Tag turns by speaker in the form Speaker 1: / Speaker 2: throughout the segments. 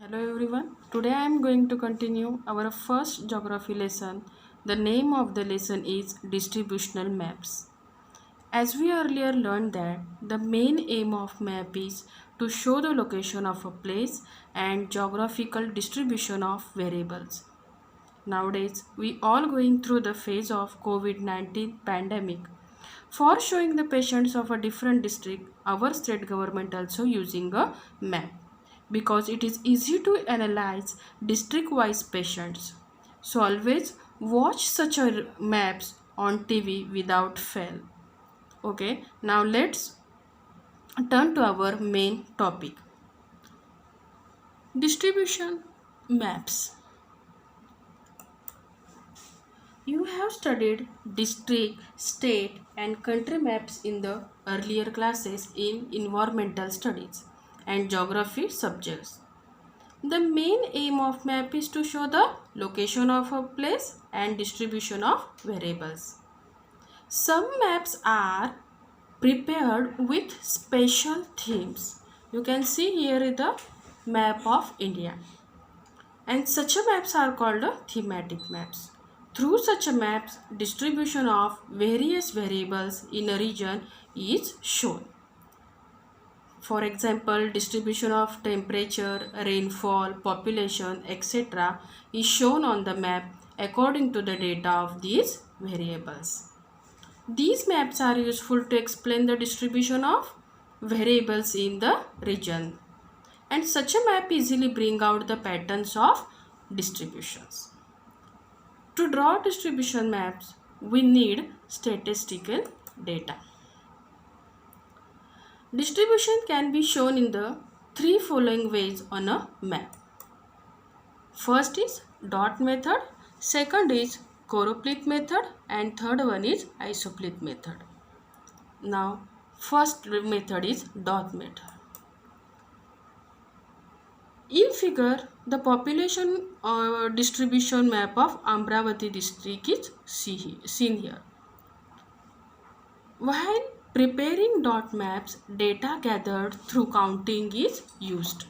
Speaker 1: Hello everyone. Today I am going to continue our first geography lesson. The name of the lesson is distributional maps. As we earlier learned that the main aim of map is to show the location of a place and geographical distribution of variables. Nowadays, we all going through the phase of COVID-19 pandemic. For showing the patients of a different district, our state government also using a map because it is easy to analyze district-wise patients. So always watch such a maps on TV without fail. Okay, now let's turn to our main topic. Distribution maps. You have studied district, state, and country maps in the earlier classes in environmental studies and geography subjects. The main aim of map is to show the location of a place and distribution of variables. Some maps are prepared with special themes. You can see here the map of India. And such a maps are called thematic maps. Through such a maps, distribution of various variables in a region is shown. For example, distribution of temperature, rainfall, population, etc. is shown on the map according to the data of these variables. These maps are useful to explain the distribution of variables in the region. And such a map easily bring out the patterns of distributions. To draw distribution maps, we need statistical data. Distribution can be shown in the three following ways on a map. First is dot method, second is choropleth method, and third one is isopleth method. Now, first method is dot method. In figure, the population distribution map of Amravati district is seen here. While preparing dot maps, data gathered through counting is used.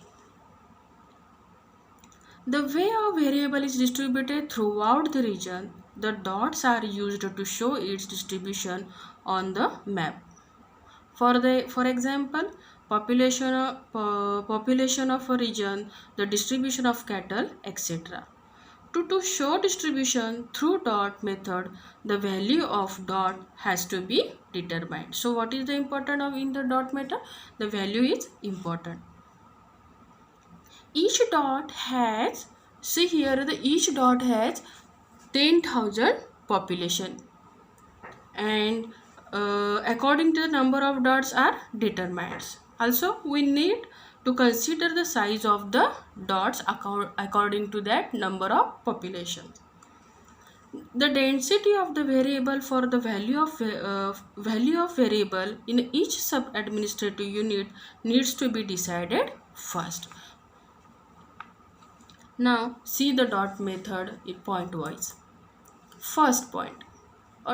Speaker 1: The way a variable is distributed throughout the region, the dots are used to show its distribution on the map. For example, population of a region, the distribution of cattle, etc. To show distribution through dot method, the value of dot has to be determined. So what is the important of in the dot method? The value is important. Each dot has, see here, each dot has 10,000 population, and according to the number of dots are determined. Also, we need to consider the size of the dots according to that number of population. The density of the variable for the value of variable in each sub-administrative unit needs to be decided first. Now see the dot method point wise. First point.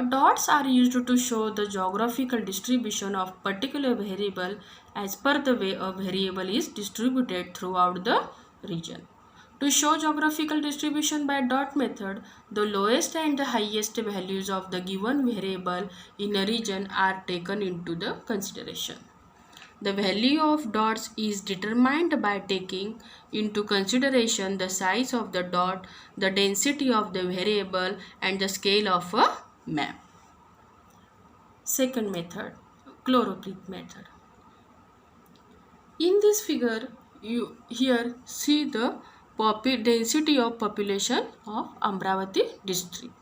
Speaker 1: Dots are used to show the geographical distribution of particular variable as per the way a variable is distributed throughout the region. To show geographical distribution by dot method, the lowest and the highest values of the given variable in a region are taken into the consideration. The value of dots is determined by taking into consideration the size of the dot, the density of the variable, and the scale of a map. Second method, choropleth method. In this figure, you here see the density of population of Amravati district.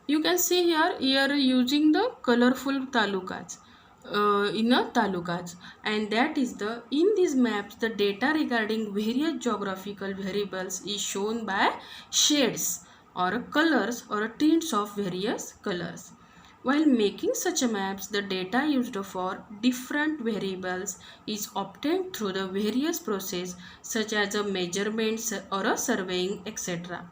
Speaker 1: You can see here using the colorful talukas. In a talukas, and that is the in these maps the data regarding various geographical variables is shown by shades or colors or tints of various colors. While making such a maps, the data used for different variables is obtained through the various process such as a measurements or a surveying, etc.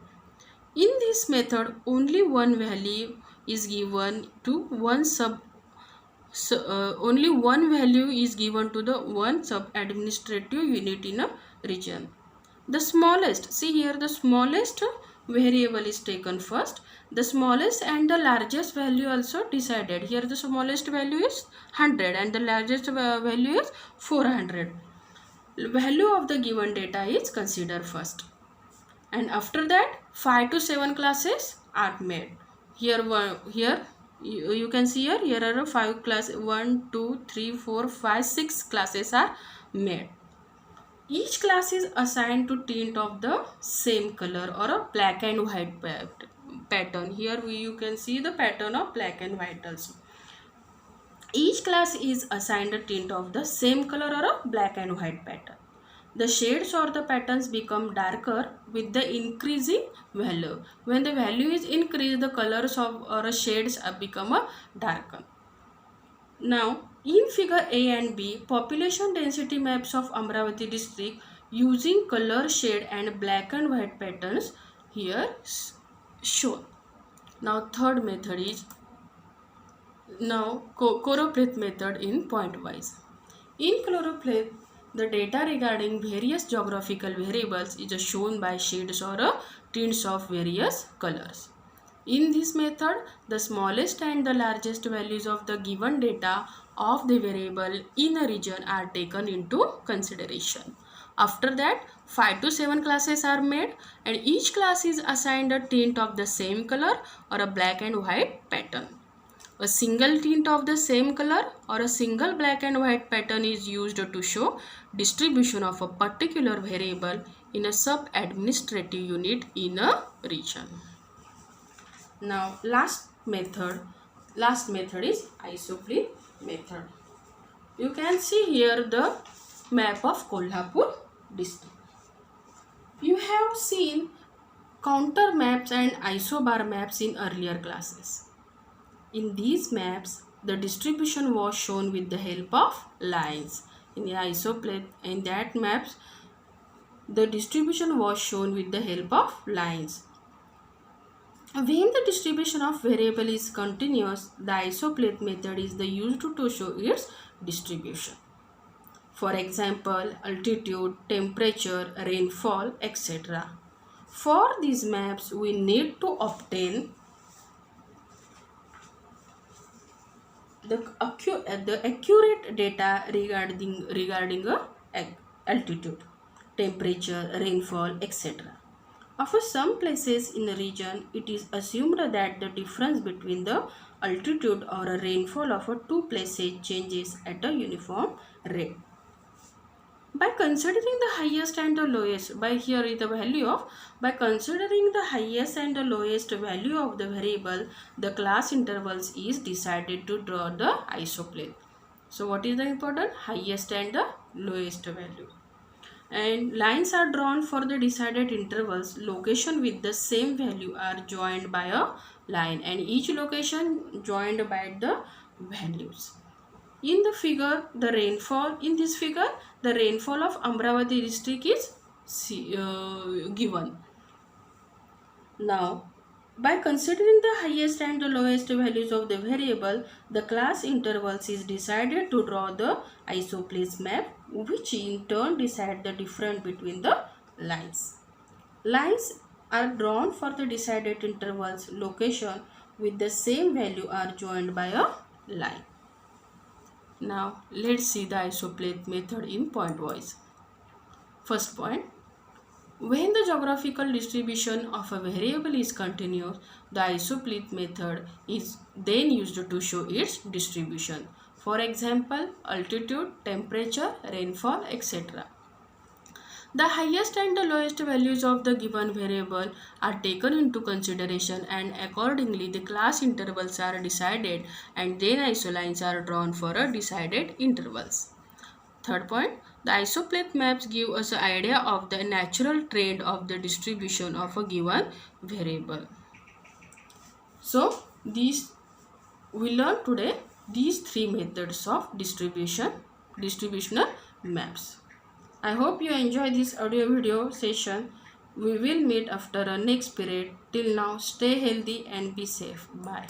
Speaker 1: In this method, only one value is given to one only one value is given to the one sub-administrative unit in a region. The smallest, see here, the smallest variable is taken first. The smallest and the largest value also decided. Here the smallest value is 100 and the largest value is 400. Value of the given data is considered first. And after that 5 to 7 classes are made. Here you can see here are 5 classes, 1 2 3 4 5 6 classes are made. Each class is assigned to tint of the same color or a black and white pattern. Here you can see the pattern of black and white also. Each class is assigned a tint of the same color or a black and white pattern. The shades or the patterns become darker with the increasing value. When the value is increased, the colors of or shades become a darker. Now, in figure A and B, population density maps of Amravati district using color shade and black and white patterns here shown. Now, third method is choropleth method in point wise. In choropleth, the data regarding various geographical variables is shown by shades or tints of various colors. In this method, the smallest and the largest values of the given data of the variable in a region are taken into consideration. After that, 5 to 7 classes are made and each class is assigned a tint of the same color or a black and white pattern. A single tint of the same color or a single black and white pattern is used to show distribution of a particular variable in a sub-administrative unit in a region. Now last method is isopleth method. You can see here the map of Kolhapur district. You have seen counter maps and isobar maps in earlier classes. In these maps, the distribution was shown with the help of lines. In the isopleth, in that maps, the distribution was shown with the help of lines. When the distribution of variable is continuous, the isopleth method is the used to show its distribution. For example, altitude, temperature, rainfall, etc. For these maps, we need to obtain the accurate data regarding altitude, temperature, rainfall, etc. Of some places in a region, it is assumed that the difference between the altitude or a rainfall of two places changes at a uniform rate. By considering the highest and the lowest, by considering the highest and the lowest value of the variable, the class intervals is decided to draw the isopleth. So what is the important? Highest and the lowest value. And lines are drawn for the decided intervals. Location with the same value are joined by a line and each location joined by the values. In this figure, the rainfall of Amravati district is given. Now, by considering the highest and the lowest values of the variable, the class intervals is decided to draw the isopleth map, which in turn decide the difference between the lines. Lines are drawn for the decided intervals. Location with the same value are joined by a line. Now, let's see the isopleth method in point-wise. First point. When the geographical distribution of a variable is continuous, the isopleth method is then used to show its distribution. For example, altitude, temperature, rainfall, etc. The highest and the lowest values of the given variable are taken into consideration and accordingly the class intervals are decided and then isolines are drawn for a decided intervals. Third point, the isopleth maps give us an idea of the natural trend of the distribution of a given variable. So, we learned today these three methods of distributional maps. I hope you enjoy this audio video session. We will meet after a next period. Till now, stay healthy and be safe. Bye.